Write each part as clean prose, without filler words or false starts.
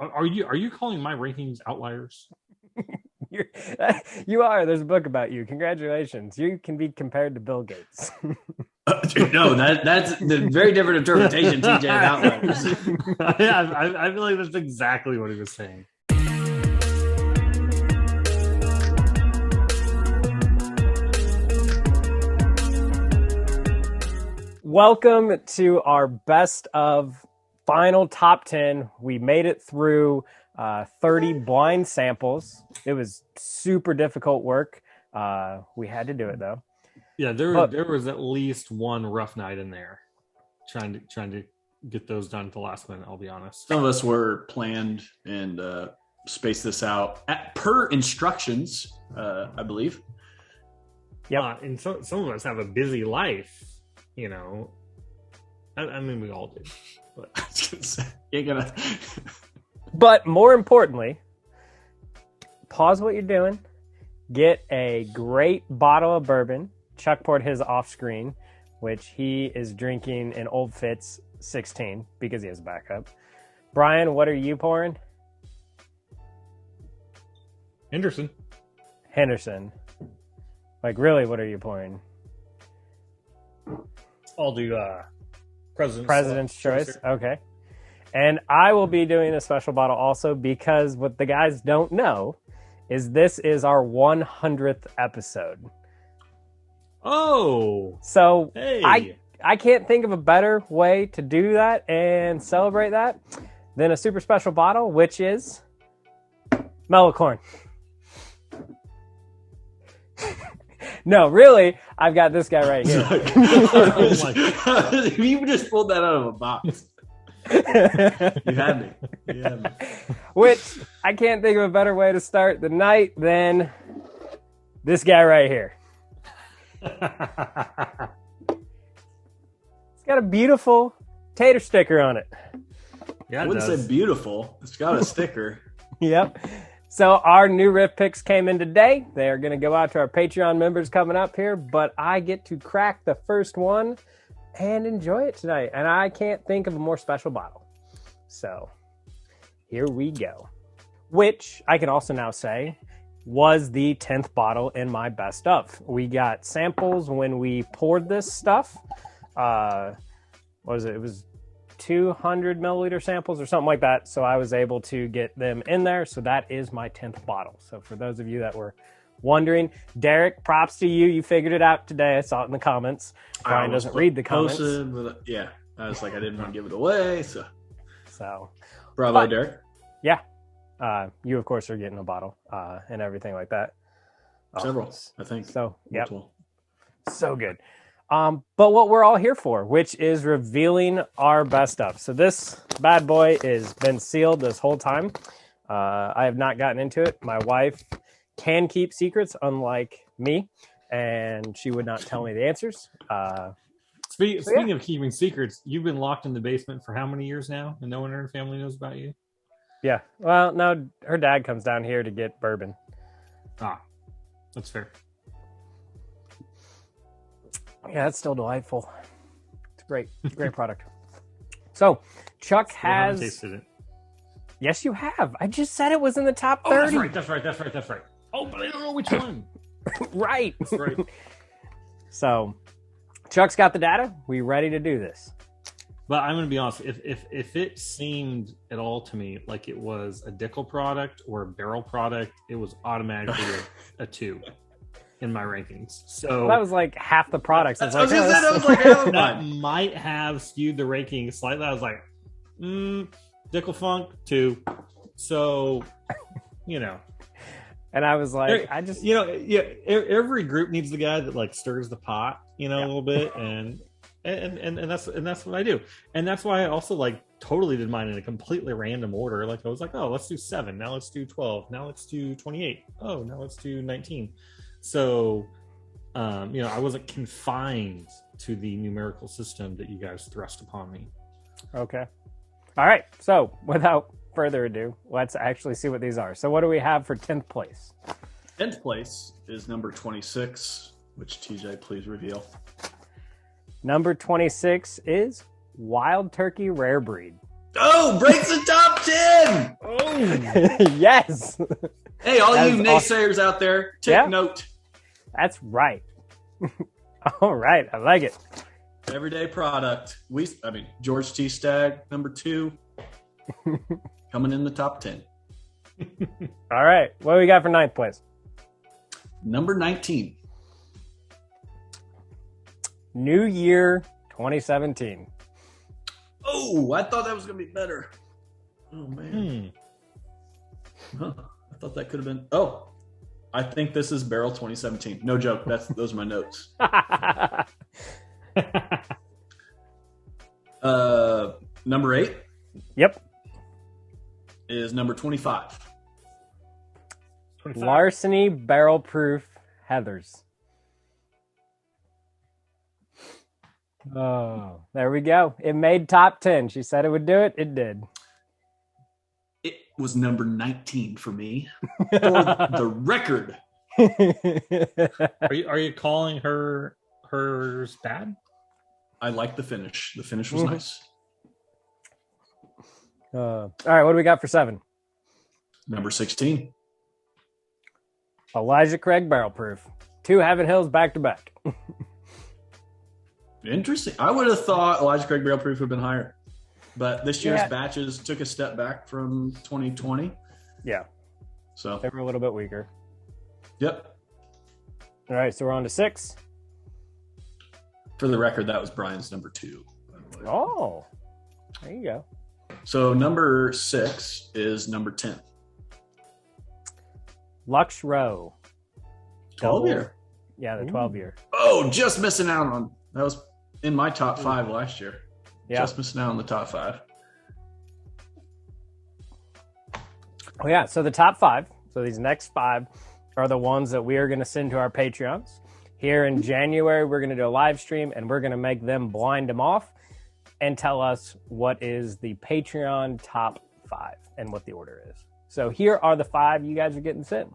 Are you calling my rankings outliers? You're, you are. There's a book about you. Congratulations. You can be compared to Bill Gates. No, that's the very different interpretation, TJ, of outliers. Yeah, I feel like that's exactly what he was saying. Welcome to our best of final top 10. We made it through 30 blind samples. It was super difficult work. We had to do it though. Yeah, there was at least one rough night in there trying to get those done at the last minute, I'll be honest. Some of us were planned and spaced this out per instructions, I believe. Yeah, and some of us have a busy life, you know. I mean, we all do. But I was gonna say, you're gonna. But more importantly, pause what you're doing, get a great bottle of bourbon. Chuck poured his off screen, which he is drinking an Old Fitz 16 because he has a backup. Brian, what are you pouring? Henderson. Like, really, what are you pouring? I'll do President's Choice. Okay. And I will be doing a special bottle also because what the guys don't know is this is our 100th episode. Oh. So hey. I can't think of a better way to do that and celebrate that than a super special bottle, which is Mellow Corn. No, really, I've got this guy right here. You just pulled that out of a box. You had me. Which I can't think of a better way to start the night than this guy right here. It's got a beautiful tater sticker on it. Yeah, I wouldn't say beautiful. It's got a sticker. Yep. So our new riff picks came in today. They are going to go out to our Patreon members coming up here, but I get to crack the first one and enjoy it tonight. And I can't think of a more special bottle. So here we go. Which I can also now say was the 10th bottle in my best of. We got samples when we poured this stuff. What was it? It was 200 milliliter samples or something like that. So I was able to get them in there. So that is my 10th bottle. So for those of you that were wondering, Derek, props to you. You figured it out today. I saw it in the comments. Brian doesn't read the comments. Yeah. I was like, I didn't want to give it away. So bravo, Derek. Yeah. You, of course, are getting a bottle and everything like that. Several, I think. So, yeah. Multiple. So good. But what we're all here for, which is revealing our best of. So this bad boy has been sealed this whole time. I have not gotten into it. My wife can keep secrets, unlike me, and she would not tell me the answers. Speaking of keeping secrets, you've been locked in the basement for how many years now, and no one in her family knows about you? Yeah. Well, no, her dad comes down here to get bourbon. Ah, that's fair. Yeah, it's still delightful. It's great. Great product. So, Chuck has... tasted it. Yes, you have. I just said it was in the top 30. Oh, that's right. Oh, but I don't know which one. Right. That's right. So, Chuck's got the data. We ready to do this? But I'm going to be honest. If it seemed at all to me like it was a Dickel product or a barrel product, it was automatically a 2 in my rankings. So that was like half the products. That might have skewed the ranking slightly. I was like, Dickel Funk 2. So, you know. And I was like, every group needs the guy that like stirs the pot, a little bit, and that's what I do. And that's why I also like totally did mine in a completely random order. Like I was like, oh, let's do 7. Now let's do 12. Now let's do 28. Oh, now let's do 19. So, I wasn't confined to the numerical system that you guys thrust upon me. Okay. All right. So, without further ado, let's actually see what these are. So, what do we have for 10th place? 10th place is number 26, which TJ, please reveal. Number 26 is Wild Turkey Rare Breed. Oh, breaks the top 10! Yes. Hey, all That you is naysayers out there, take Yeah. note. That's right. All right. I like it. Everyday product. George T. Stagg, number 2, coming in the top 10. All right. What do we got for ninth place? Number 19. New Year 2017. Oh, I thought that was going to be better. Oh, man. Huh. I thought that could have been. Oh, I think this is Barrel 2017. No joke. Those are my notes. Number 8 Yep. is number 25. 25. Larceny Barrel Proof Heathers. Oh, there we go. It made top 10. She said it would do it. It did. It was number 19 for me. For the record. Are you calling hers bad? I like the finish. The finish was nice. All right, what do we got for 7? Number 16. Elijah Craig Barrel Proof. 2 Heaven Hills back to back. Interesting. I would have thought Elijah Craig Barrel Proof would have been higher. But this year's Yeah. batches took a step back from 2020. Yeah, So, they were a little bit weaker. yep. All right, so we're on to 6. For the record, that was Brian's number 2. By the way. Oh, there you go. So number 6 is number 10. Lux Row. 12 year. Yeah, the 12 year. Oh, just missing out on. That was in my top 5 last year. Yeah. Just missing out on the top 5. Oh, yeah. So the top 5. So these next 5 are the ones that we are going to send to our Patreons. Here in January, we're going to do a live stream and we're going to make them blind them off and tell us what is the Patreon top 5 and what the order is. So here are the 5 you guys are getting sent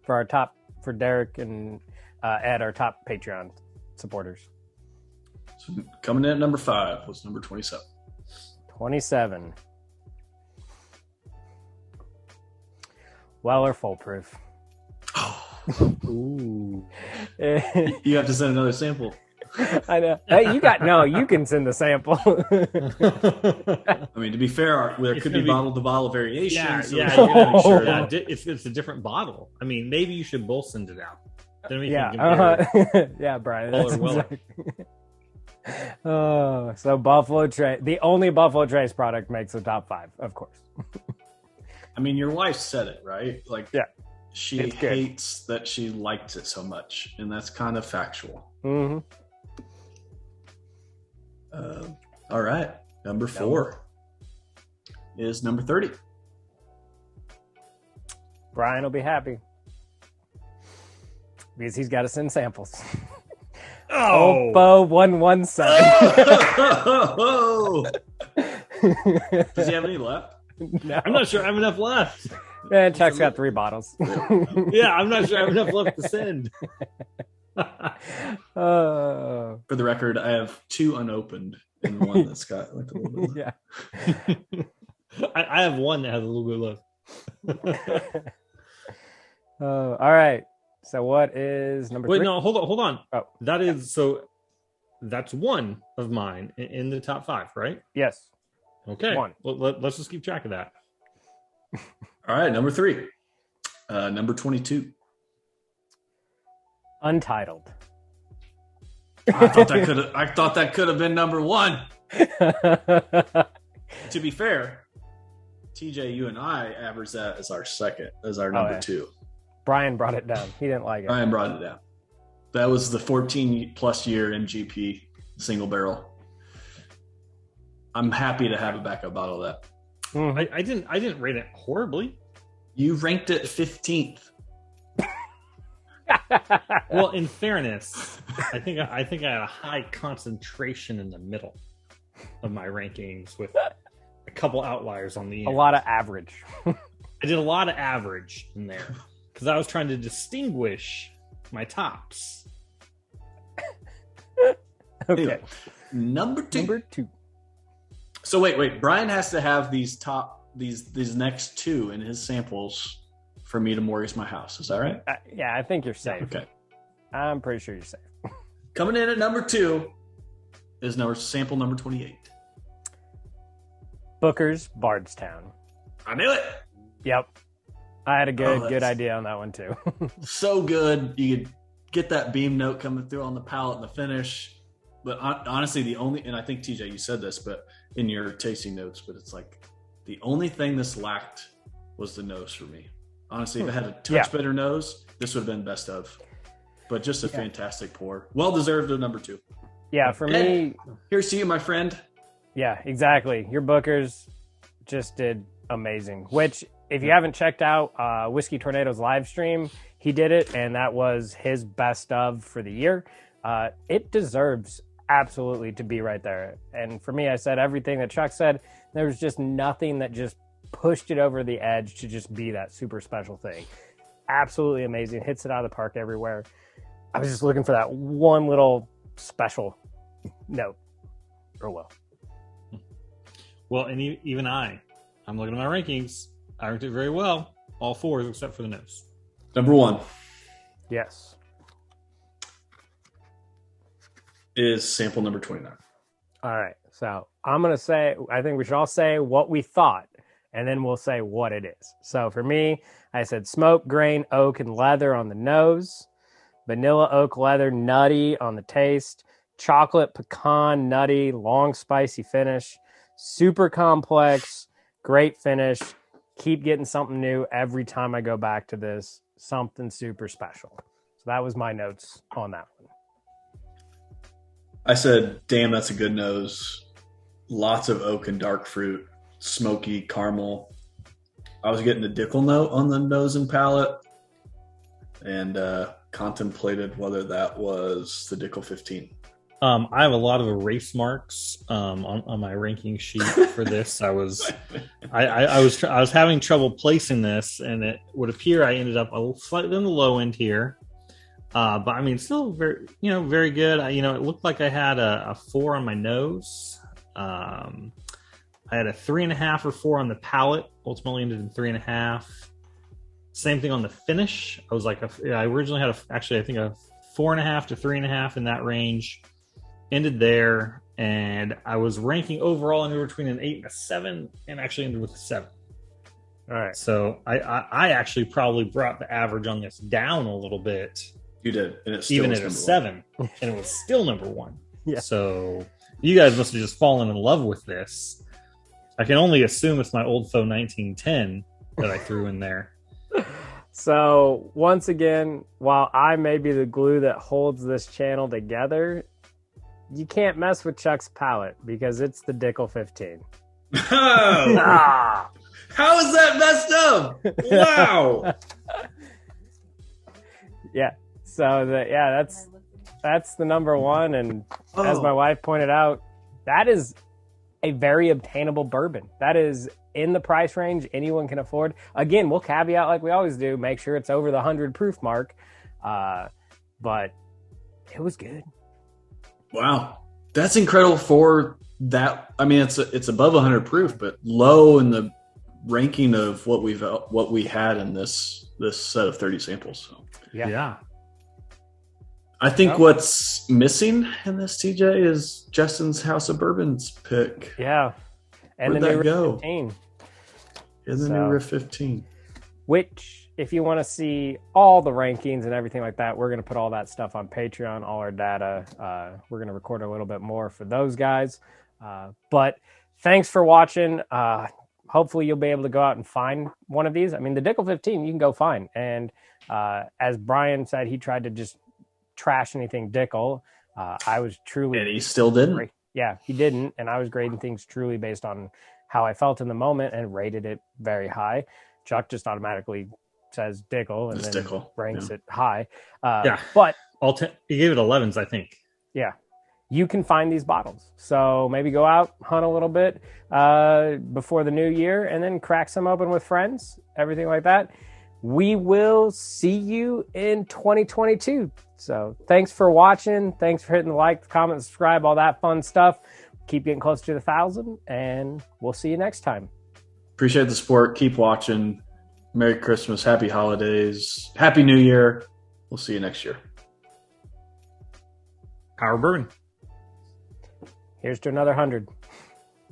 for Derek and Ed, our top Patreon supporters. So coming in at number 5 was number 27. 27. Weller Full Proof. Ooh. You have to send another sample. I know. Hey, you can send the sample. I mean, to be fair, there It's could gonna be be- bottle-to-bottle variations. Yeah, so yeah, we you're should gonna make sure yeah, that- it's a different bottle. I mean, maybe you should both send it out. Then we Yeah. can compare. Yeah, Brian. Weller, That's Weller. exactly- Oh, so Buffalo Trace, the only Buffalo Trace product makes the top 5, of course. I mean, your wife said it, right? Like, Yeah. she It's good. hates that she likes it so much, and that's kind of factual. Mm-hmm. All right. Number 4 is number 30. Brian will be happy because he's got to send samples. Oh, Oppo 117. Oh! Does he have any left? No. I'm not sure I have enough left. And Chuck's got 3 bottles. Yeah, I'm not sure I have enough left to send. Oh, For the record, I have 2 unopened and 1 that's got like a little bit left. yeah. I have one that has a little bit left. All right. So what is number 3? Wait, no, hold on. Oh, That is that's one of mine in the top 5, right? yes. Okay. One. Let's just keep track of that. All right, number 3. Number 22. Untitled. I thought that could have been number 1. To be fair, TJ, you and I averaged that as our number yeah. 2. Brian brought it down. He didn't like it. Brian brought it down. That was the 14 plus year MGP single barrel. I'm happy to have a backup bottle of that. Mhm. I didn't rate it horribly. You ranked it 15th. Well, in fairness, I think I had a high concentration in the middle of my rankings with a couple outliers on the A end. lot of average. I did a lot of average in there because I was trying to distinguish my tops. Okay. Anyway, number 2. Number 2. So wait. Brian has to have these top these next two in his samples for me to Maurice my house. Is that right? Yeah, I think you're safe. Okay. I'm pretty sure you're safe. Coming in at number 2 is sample number 28. Booker's Bardstown. I knew it. Yep. I had a good idea on that one too. So good. You could get that beam note coming through on the palate and the finish. But honestly, and I think TJ, you said this, but in your tasting notes, but it's like the only thing this lacked was the nose for me. Honestly, if it had a touch better nose, this would have been best of. But just a fantastic pour. Well deserved of number 2. Yeah, for me. Here's to you, my friend. Yeah, exactly. Your Bookers just did amazing. Which, if you haven't checked out Whiskey Tornado's live stream, he did it, and that was his best of for the year. It deserves absolutely to be right there. And for me, I said everything that Chuck said. There was just nothing that just pushed it over the edge to just be that super special thing. Absolutely amazing. Hits it out of the park everywhere. I was just looking for that one little special note. Well, and even I'm looking at my rankings. I ranked it very well. All 4s except for the nose. Number 1. Yes. Is sample number 29. All right. So I'm going to say, I think we should all say what we thought, and then we'll say what it is. So for me, I said smoke, grain, oak, and leather on the nose. Vanilla, oak, leather, nutty on the taste. Chocolate, pecan, nutty, long, spicy finish. Super complex, great finish. Keep getting something new every time I go back to this. Something super special. So that was my notes on that one. I said, damn, that's a good nose. Lots of oak and dark fruit. Smoky, caramel. I was getting a Dickel note on the nose and palate. And contemplated whether that was the Dickel 15. I have a lot of erase marks on my ranking sheet for this. I was having trouble placing this, and it would appear I ended up slightly on the low end here. But I mean, still very good. It looked like I had a 4 on my nose. I had a 3.5 or 4 on the palate. Ultimately ended in 3.5. Same thing on the finish. I was like, I originally had I think a 4.5 to 3.5 in that range. Ended there, and I was ranking overall anywhere between an 8 and a 7, and actually ended with a 7. All right. So I actually probably brought the average on this down a little bit. You did, and it's still even at a 7, and it was still number 1. Yeah. So you guys must have just fallen in love with this. I can only assume it's my old faux 1910 that I threw in there. So once again, while I may be the glue that holds this channel together, you can't mess with Chuck's palate because it's the Dickel 15. Oh! How is that messed up? Wow. Yeah. So that's the number 1, and as my wife pointed out, that is a very obtainable bourbon. That is in the price range anyone can afford. Again, we'll caveat like we always do, make sure it's over the 100 proof mark. But it was good. Wow. That's incredible for that. I mean, it's above 100 proof, but low in the ranking of what we had in this set of 30 samples. So. Yeah. I think what's missing in this, TJ, is Justin's House of Bourbons pick. Yeah. And Where'd the new that go? 15. In the new Riff 15. Which, if you want to see all the rankings and everything like that, we're going to put all that stuff on Patreon, all our data. We're going to record a little bit more for those guys. But thanks for watching. Hopefully you'll be able to go out and find one of these. I mean, the Dickel 15, you can go find. And as Brian said, he tried to just trash anything Dickel. I was truly... And he still didn't. Yeah, he didn't. And I was grading things truly based on how I felt in the moment and rated it very high. Chuck just automatically says Dickel and then ranks it high. But he gave it 11s, I think. Yeah, you can find these bottles. So maybe go out, hunt a little bit before the new year, and then crack some open with friends, everything like that. We will see you in 2022. So thanks for watching. Thanks for hitting the like, comment, subscribe, all that fun stuff. Keep getting close to the 1,000, and we'll see you next time. Appreciate the support. Keep watching. Merry Christmas. Happy holidays. Happy New Year. We'll see you next year. Power Bourbon. Here's to another 100.